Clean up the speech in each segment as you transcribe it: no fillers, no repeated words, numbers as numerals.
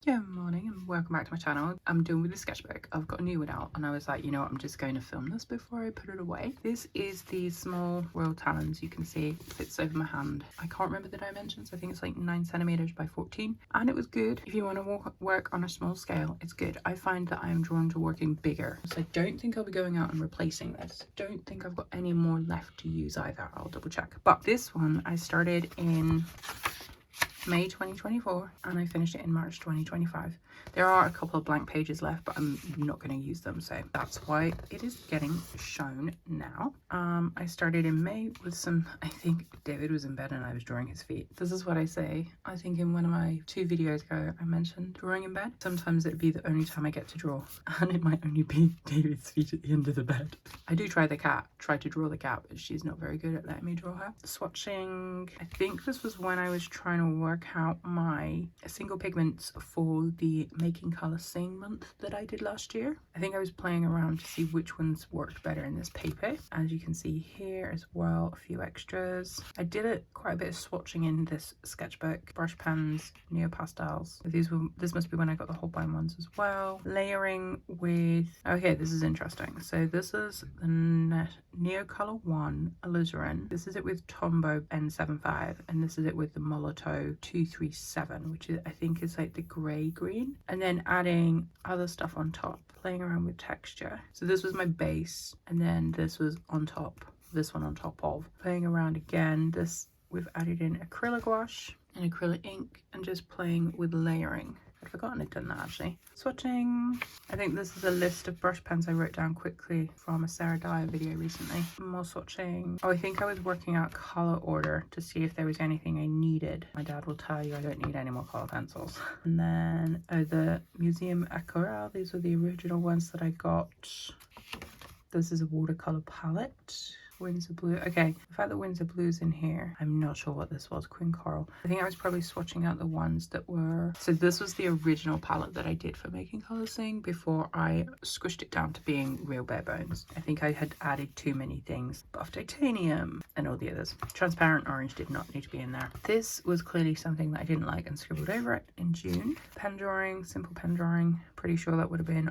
Good morning and welcome back to my channel. I'm doing with the sketchbook. I've got a new one out and I was like, you know what, I'm just going to film this before I put it away. This is the small Royal Talens. You can see it fits over my hand. I can't remember the dimensions. I think it's like 9 centimeters by 14, and it was good. If you want to work on a small scale, it's good. I find that I am drawn to working bigger, so I don't think I'll be going out and replacing this. Don't think I've got any more left to use either. I'll double check. But this one I started in May 2024 and I finished it in March 2025. There are a couple of blank pages left, but I'm not going to use them, so that's why it is getting shown now. I started in May with some, I think David was in bed and I was drawing his feet. This is what I say. I think in one of my 2 videos ago I mentioned drawing in bed. Sometimes it'd be the only time I get to draw, and it might only be David's feet at the end of the bed. I do try to draw the cat, but she's not very good at letting me draw her. Swatching, I think this was when I was trying to work out my single pigments for the Making Colour Sing month that I did last year. I think I was playing around to see which ones worked better in this paper. As you can see here as well, a few extras. I did quite a bit of swatching in this sketchbook. Brush pens, neo pastels. This must be when I got the Holbein ones as well. Layering with, okay, this is interesting. So this is the Neo Color 1 alizarin. This is it with Tombow N75, and this is it with the Molotow 237, which is, I think is like the grey green, and then adding other stuff on top, playing around with texture. So this was my base, and then this was on top, this one on top of, playing around again. This we've added in acrylic gouache and acrylic ink and just playing with layering. I'd forgotten I'd done that actually. Swatching. I think this is a list of brush pens I wrote down quickly from a Sarah Dyer video recently. More swatching. Oh, I think I was working out colour order to see if there was anything I needed. My dad will tell you I don't need any more colour pencils. And then, oh, the Museum Aquarelle. These are the original ones that I got. This is a watercolour palette. Windsor Blue. Okay, the fact that Windsor Blue's in here, I'm not sure what this was. Queen Coral. I think I was probably swatching out the ones that were... So this was the original palette that I did for Making Colour Sing before I squished it down to being real bare bones. I think I had added too many things. Buff Titanium and all the others. Transparent Orange did not need to be in there. This was clearly something that I didn't like and scribbled over it in June. Pen drawing, simple pen drawing. Pretty sure that would have been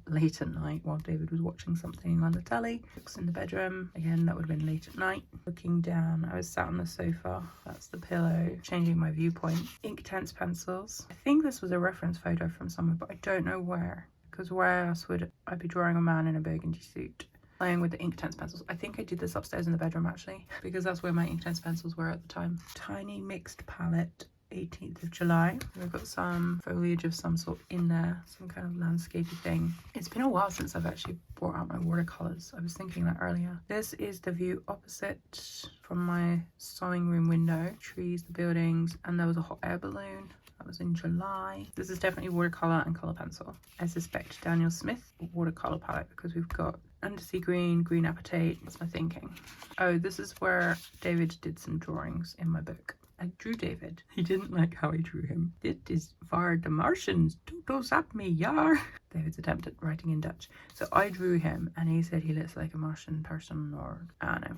late at night while David was watching something on the telly. Books in the bedroom. Again, that would have been late at night. Looking down, I was sat on the sofa. That's the pillow. Changing my viewpoint. Inktense pencils. I think this was a reference photo from somewhere, but I don't know where. Because where else would I be drawing a man in a burgundy suit? Playing with the Inktense pencils. I think I did this upstairs in the bedroom actually, because that's where my Inktense pencils were at the time. Tiny mixed palette. 18th of July. We've got some foliage of some sort in there, some kind of landscapey thing. It's been a while since I've actually brought out my watercolors. I was thinking that earlier. This is the view opposite from my sewing room window. Trees, the buildings, and there was a hot air balloon. That was in July. This is definitely watercolor and color pencil. I suspect Daniel Smith watercolor palette because we've got undersea green, green apatite. That's my thinking. Oh, this is where David did some drawings in my book. I drew David. He didn't like how I drew him. Dit is var de Martians. Don't zap me, yar. David's attempt at writing in Dutch. So I drew him and he said he looks like a Martian person, or I don't know.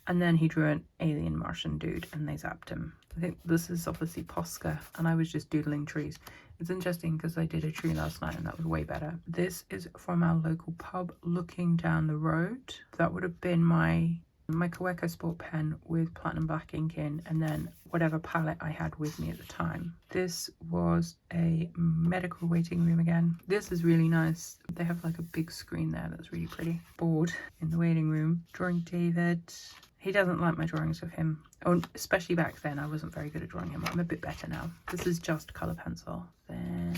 And then he drew an alien Martian dude and they zapped him. I think this is obviously Posca and I was just doodling trees. It's interesting because I did a tree last night and that was way better. This is from our local pub looking down the road. That would have been my Kaweco Sport pen with platinum black ink in, and then whatever palette I had with me at the time. This was a medical waiting room again. This is really nice. They have like a big screen there that's really pretty. Board in the waiting room. Drawing David. He doesn't like my drawings of him. Oh, especially back then I wasn't very good at drawing him. I'm a bit better now. This is just colour pencil. Then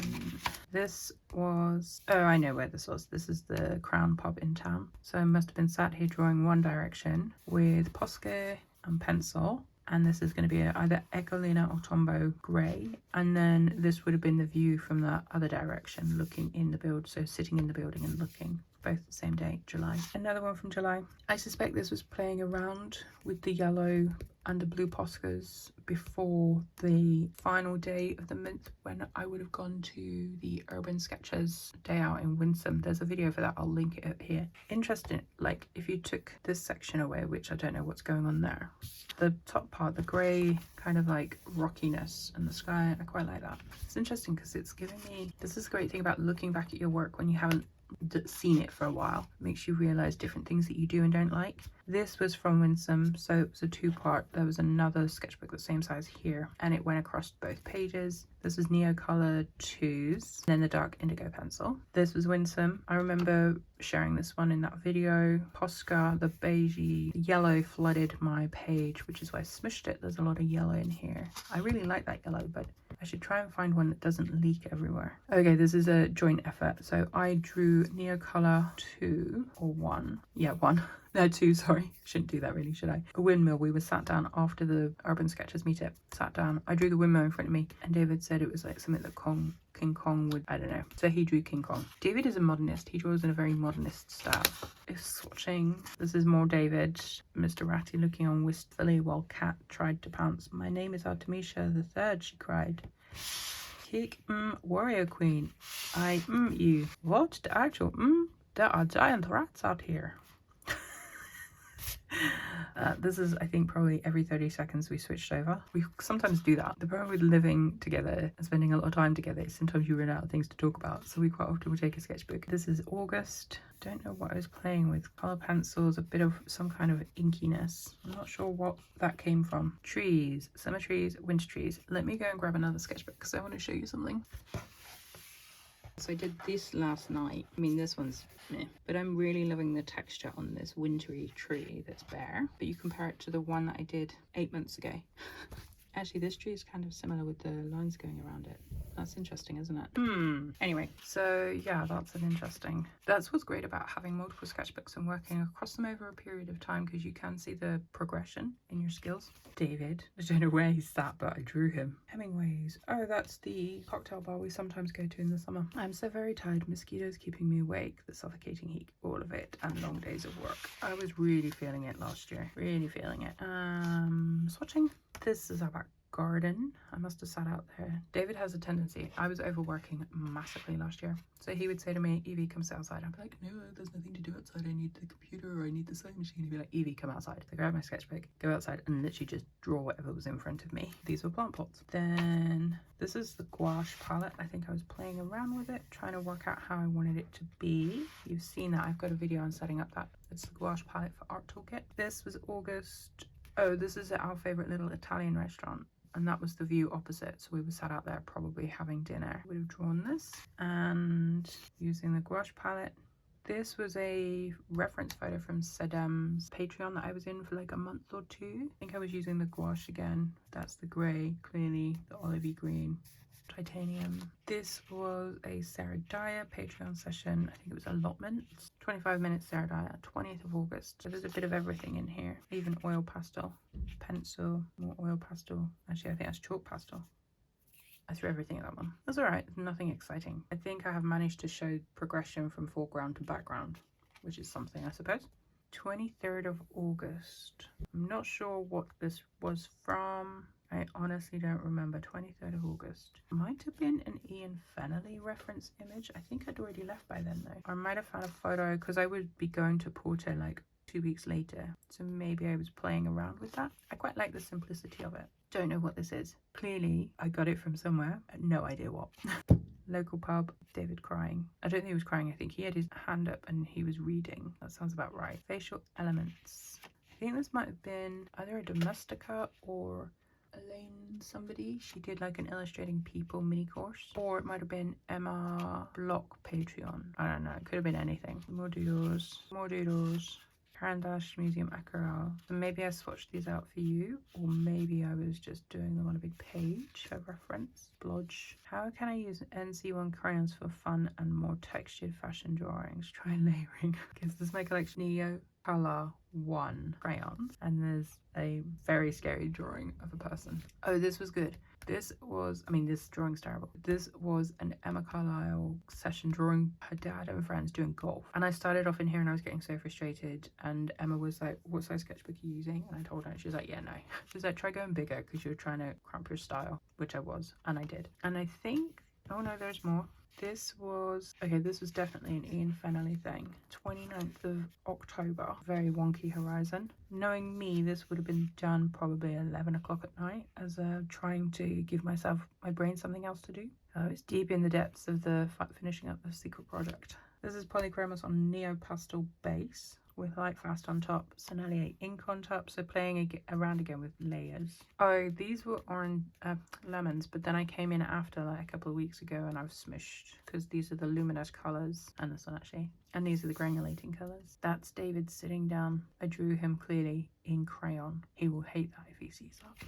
this was, oh, I know where this was. This is the Crown pub in town. So I must have been sat here drawing One Direction with Posca and pencil. And this is going to be either Echolina or Tombow grey. And then this would have been the view from the other direction, looking in the build. So sitting in the building and looking. both the same day, July. Another one from July. I suspect this was playing around with the yellow and the blue Poscas before the final day of the month when I would have gone to the Urban Sketches day out in Winsome. There's a video for that, I'll link it up here. Interesting, like if you took this section away, which I don't know what's going on there, the top part, the grey kind of like rockiness and the sky, I quite like that. It's interesting because it's giving me, this is the great thing about looking back at your work when you haven't seen it for a while. It makes you realize different things that you do and don't like. This was from Winsome, so it was a two-part. There was another sketchbook the same size here, and it went across both pages. This was Neocolor 2s, then the dark indigo pencil. This was Winsome. I remember sharing this one in that video. Posca, the beigey yellow flooded my page, which is why I smushed it. There's a lot of yellow in here. I really like that yellow, but I should try and find one that doesn't leak everywhere. Okay, this is a joint effort. So I drew Neocolor 2 or 1. Yeah, 1. No, 2, sorry. Shouldn't do that really, should I? A windmill. We were sat down after the Urban Sketches meetup. Sat down. I drew the windmill in front of me, and David said it was like something that King Kong would, I don't know. So he drew King Kong. David is a modernist. He draws in a very modernist style. It's swatching. This is more David. Mr. Ratty looking on wistfully while Cat tried to pounce. My name is Artemisia the Third, she cried. Kick, warrior queen. I, you. What? The actual, there are giant rats out here. This is, I think, probably every 30 seconds we switched over. We sometimes do that. The problem with living together and spending a lot of time together is sometimes you run out of things to talk about, so we quite often will take a sketchbook. This is August. Don't know what I was playing with. Colour pencils, a bit of some kind of inkiness. I'm not sure what that came from. Trees, summer trees, winter trees. Let me go and grab another sketchbook because I want to show you something. So I did this last night. I mean, this one's meh, but I'm really loving the texture on this wintry tree that's bare. But you compare it to the one that I did 8 months ago. Actually, this tree is kind of similar with the lines going around it. That's interesting, isn't it? Anyway, so yeah, that's what's great about having multiple sketchbooks and working across them over a period of time, because you can see the progression in your skills. David, I don't know where he's sat, but I drew him. Hemingway's. Oh, that's the cocktail bar we sometimes go to in the summer. I'm so very tired. Mosquitoes keeping me awake, the suffocating heat, all of it, and long days of work. I was really feeling it last year. Really feeling it. Swatching. This is our back garden. I must have sat out there. David has a tendency. I was overworking massively last year. So he would say to me, Evie, come sit outside. I'd be like, no, there's nothing to do outside. I need the computer or I need the sewing machine. He'd be like, Evie, come outside. So I grab my sketchbook, go outside and literally just draw whatever was in front of me. These were plant pots. Then this is the gouache palette. I think I was playing around with it, trying to work out how I wanted it to be. You've seen that. I've got a video on setting up that. It's the gouache palette for Art Toolkit. This was August. Oh, this is at our favorite little Italian restaurant. And that was the view opposite, so we were sat out there probably having dinner. Would have drawn this, and using the gouache palette. This was a reference photo from Saddam's Patreon that I was in for like a month or two. I think I was using the gouache again. That's the grey, clearly the olivey green. Titanium. This was a Sarah Dyer Patreon session. I think it was allotments. 25 minutes Sarah Dyer, 20th of August. So there's a bit of everything in here. Even oil pastel, pencil, more oil pastel. Actually, I think that's chalk pastel. I threw everything at that one. That's all right. Nothing exciting. I think I have managed to show progression from foreground to background, which is something, I suppose. 23rd of August. I'm not sure what this was from. I honestly don't remember. 23rd of August. Might have been an Ian Fennelly reference image. I think I'd already left by then though. I might have found a photo because I would be going to Porto like 2 weeks later. So maybe I was playing around with that. I quite like the simplicity of it. Don't know what this is. Clearly I got it from somewhere. No idea what. Local pub. David crying. I don't think he was crying. I think he had his hand up and he was reading. That sounds about right. Facial elements. I think this might have been either a Domestica or Elaine somebody. She did like an illustrating people mini course, or it might have been Emma Block Patreon. I don't know, it could have been anything. More doodles, Carandash Museum Aquarelle. So maybe I swatched these out for you, or maybe I was just doing them on a big page for reference. Blodge. How can I use NC1 crayons for fun and more textured fashion drawings? Try layering. Guess this is my collection. Neocolor 1 crayons, and there's a very scary drawing of a person. Oh, this was good. This was, I mean, this drawing's terrible. This was an Emma Carlisle session drawing her dad and friends doing golf. And I started off in here and I was getting so frustrated. And Emma was like, what size sketchbook are you using? And I told her, and she was like, yeah, no. She was like, try going bigger because you're trying to cramp your style, which I was. And I did. And I think, oh no, there's more. This was, okay, this was definitely an Ian Fennelly thing. 29th of October, very wonky horizon. Knowing me, this would have been done probably 11 o'clock at night as trying to give my brain something else to do. It's deep in the depths of the finishing up the secret project. This is polychromos on neo pastel base with light fast on top, Sennelier ink on top, so playing around again with layers. Oh, these were orange lemons, but then I came in after like a couple of weeks ago and I've smushed because these are the luminous colours, and this one actually, and these are the granulating colours. That's David sitting down. I drew him clearly in crayon. He will hate that if he sees that.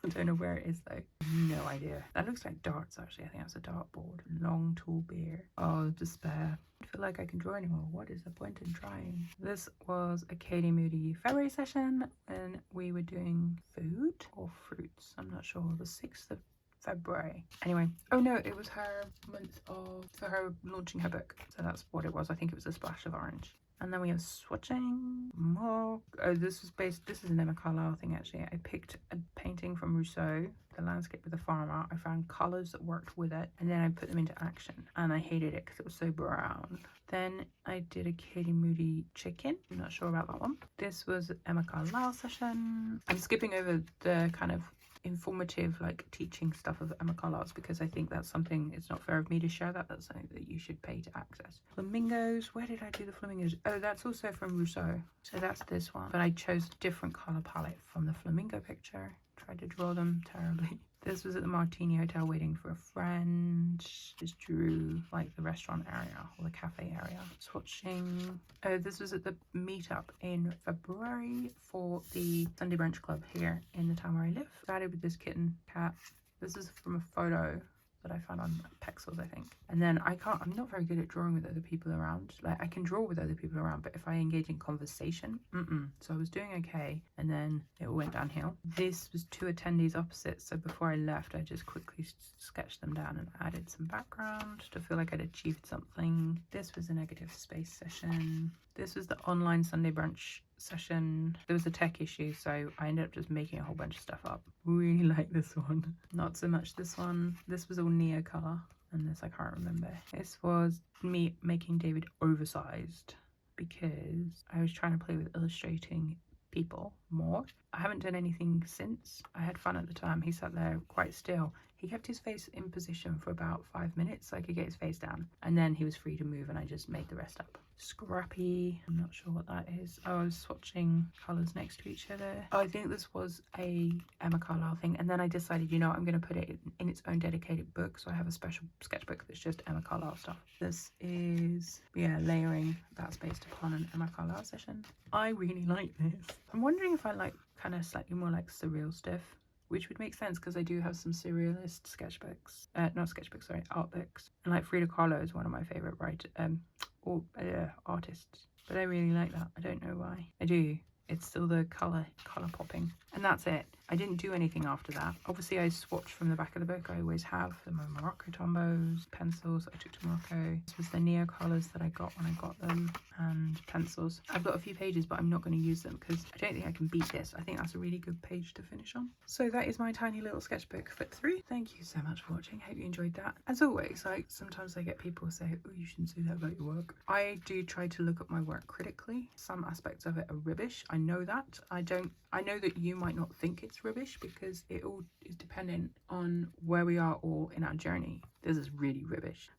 I don't know where it is though. No idea. That looks like darts actually. I think that's a dartboard. Long tall beer. Oh, despair. I feel like I can draw anymore. What is the point in trying? This was a Katie Moody February session when we were doing food or fruits. I'm not sure. The 6th of February. Anyway, oh no, it was her month for her launching her book. So that's what it was. I think it was a splash of orange. And then we have swatching, more. Oh, this is an Emma Carlisle thing actually. I picked a painting from Rousseau, the landscape with the farmer. I found colours that worked with it, and then I put them into action. And I hated it because it was so brown. Then I did a Katie Moody chicken. I'm not sure about that one. This was Emma Carlisle session. I'm skipping over the kind of informative like teaching stuff of Emma Carlisle's because I think that's something, it's not fair of me to share that. That's something that you should pay to access. Flamingos, where did I do the flamingos? Oh, that's also from Rousseau, so that's this one, but I chose a different color palette from the flamingo picture. Tried to draw them terribly. This was at the Martini Hotel waiting for a friend. Just drew like the restaurant area or the cafe area. Swatching. Oh, this was at the meetup in February for the Sunday Brunch Club here in the town where I live. Started with this kitten cat. This is from a photo that I found on Pexels, I think. And then I'm not very good at drawing with other people around. Like I can draw with other people around, but if I engage in conversation, so I was doing okay, and then it went downhill. This was 2 attendees opposite, so before I left, I just quickly sketched them down and added some background to feel like I'd achieved something. This was a negative space session. This was the online Sunday brunch session. There was a tech issue, so I ended up just making a whole bunch of stuff up. Really like this one. Not so much this one. This was all neo color, and this I can't remember. This was me making David oversized because I was trying to play with illustrating people more. I haven't done anything since. I had fun at the time. He sat there quite still. He kept his face in position for about 5 minutes so I could get his face down, and then he was free to move and I just made the rest up. Scrappy, I'm not sure what that is. Oh, I was swatching colours next to each other. Oh, I think this was a Emma Carlisle thing, and then I decided, you know, I'm going to put it in its own dedicated book, so I have a special sketchbook that's just Emma Carlisle stuff. This is, yeah, layering. That's based upon an Emma Carlisle session. I really like this. I'm wondering if I like kind of slightly more like surreal stuff, which would make sense because I do have some surrealist sketchbooks, not sketchbooks, sorry, art books. And like Frida Kahlo is one of my favourite artists, but I really like that. I don't know why. I do. It's still the colour popping. And that's it. I didn't do anything after that. Obviously I swatched from the back of the book. I always have my Morocco tombos, pencils I took to Morocco. This was the neo colours that I got when I got them, and pencils. I've got a few pages, but I'm not going to use them because I don't think I can beat this. I think that's a really good page to finish on. So that is my tiny little sketchbook flip through. Thank you so much for watching. Hope you enjoyed that. As always, like sometimes I get people say, oh, you shouldn't say that about your work. I do try to look at my work critically. Some aspects of it are rubbish. I know that. I know that you might not think it's rubbish because it all is dependent on where we are all in our journey. This is really rubbish.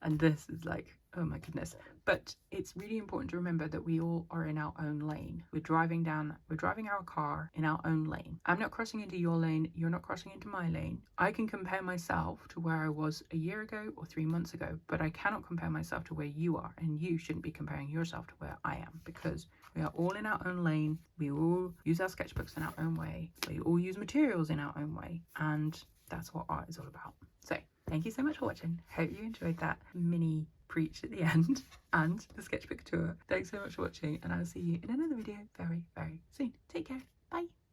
And this is like, oh my goodness. But it's really important to remember that we all are in our own lane. We're driving our car in our own lane. I'm not crossing into your lane, you're not crossing into my lane. I can compare myself to where I was a year ago or 3 months ago, but I cannot compare myself to where you are, and you shouldn't be comparing yourself to where I am, because we are all in our own lane. We all use our sketchbooks in our own way. We all use materials in our own way, and that's what art is all about. So thank you so much for watching. Hope you enjoyed that mini preach at the end and the sketchbook tour. Thanks so much for watching, and I'll see you in another video very, very soon. Take care.